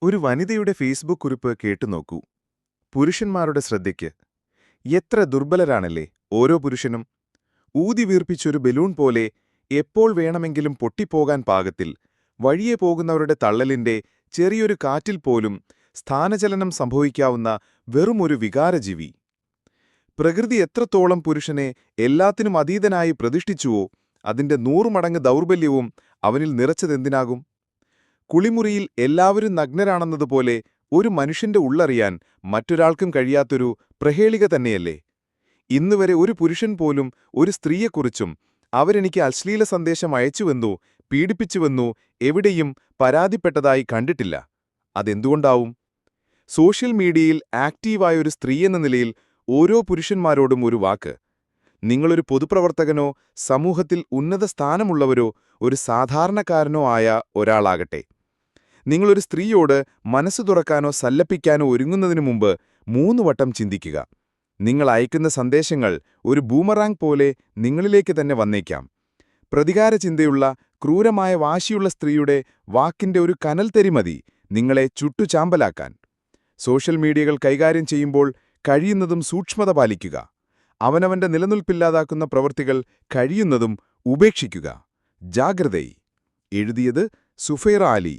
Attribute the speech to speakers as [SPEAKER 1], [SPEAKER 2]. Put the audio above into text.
[SPEAKER 1] ഒരു വനിതയുടെ ഫേസ്ബുക്ക് കുറിപ്പ് കേട്ടുനോക്കൂ. പുരുഷന്മാരുടെ ശ്രദ്ധയ്ക്ക്. എത്ര ദുർബലരാണല്ലേ ഓരോ പുരുഷനും. ഊതി വീർപ്പിച്ചൊരു ബലൂൺ പോലെ എപ്പോൾ വേണമെങ്കിലും പൊട്ടിപ്പോകാൻ പാകത്തിൽ വഴിയെ പോകുന്നവരുടെ തള്ളലിന്റെ ചെറിയൊരു കാറ്റിൽ പോലും സ്ഥാനചലനം സംഭവിക്കാവുന്ന വെറുമൊരു വികാരജീവി. പ്രകൃതി എത്രത്തോളം പുരുഷനെ എല്ലാത്തിനും അതീതനായി പ്രതിഷ്ഠിച്ചുവോ അതിന്റെ 100 മടങ്ങ് ദൗർബല്യവും അവനിൽ നിറച്ചതെന്തിനാകും? കുളിമുറിയിൽ എല്ലാവരും നഗ്നരാണെന്നതുപോലെ ഒരു മനുഷ്യന്റെ ഉള്ളറിയാൻ മറ്റൊരാൾക്കും കഴിയാത്തൊരു പ്രഹേളിക തന്നെയല്ലേ. ഇന്നുവരെ ഒരു പുരുഷൻ പോലും ഒരു സ്ത്രീയെക്കുറിച്ചും അവരെനിക്ക് അശ്ലീല സന്ദേശം അയച്ചുവെന്നോ പീഡിപ്പിച്ചുവെന്നോ എവിടെയും പരാതിപ്പെട്ടതായി കണ്ടിട്ടില്ല. അതെന്തുകൊണ്ടാവും? സോഷ്യൽ മീഡിയയിൽ ആക്റ്റീവായൊരു സ്ത്രീയെന്ന നിലയിൽ ഓരോ പുരുഷന്മാരോടും ഒരു വാക്ക്. നിങ്ങളൊരു പൊതുപ്രവർത്തകനോ സമൂഹത്തിൽ ഉന്നത സ്ഥാനമുള്ളവരോ ഒരു സാധാരണക്കാരനോ ആയ ഒരാളാകട്ടെ, നിങ്ങളൊരു സ്ത്രീയോട് മനസ്സു തുറക്കാനോ സല്ലപ്പിക്കാനോ ഒരുങ്ങുന്നതിനു മുമ്പ് 3 വട്ടം ചിന്തിക്കുക. നിങ്ങൾ അയക്കുന്ന സന്ദേശങ്ങൾ ഒരു ബൂമറാങ് പോലെ നിങ്ങളിലേക്ക് തന്നെ വന്നേക്കാം. പ്രതികാരചിന്തയുള്ള ക്രൂരമായ വാശിയുള്ള സ്ത്രീയുടെ വാക്കിന്റെ ഒരു കനൽത്തരി മതി നിങ്ങളെ ചുട്ടുചാമ്പലാക്കാൻ. സോഷ്യൽ മീഡിയകൾ കൈകാര്യം ചെയ്യുമ്പോൾ കഴിയുന്നതും സൂക്ഷ്മത പാലിക്കുക. അവനവന്റെ നിലനിൽപ്പില്ലാതാക്കുന്ന പ്രവൃത്തികൾ കഴിയുന്നതും ഉപേക്ഷിക്കുക. ജാഗ്രതൈ. എഴുതിയത് സുഫൈറ അലി.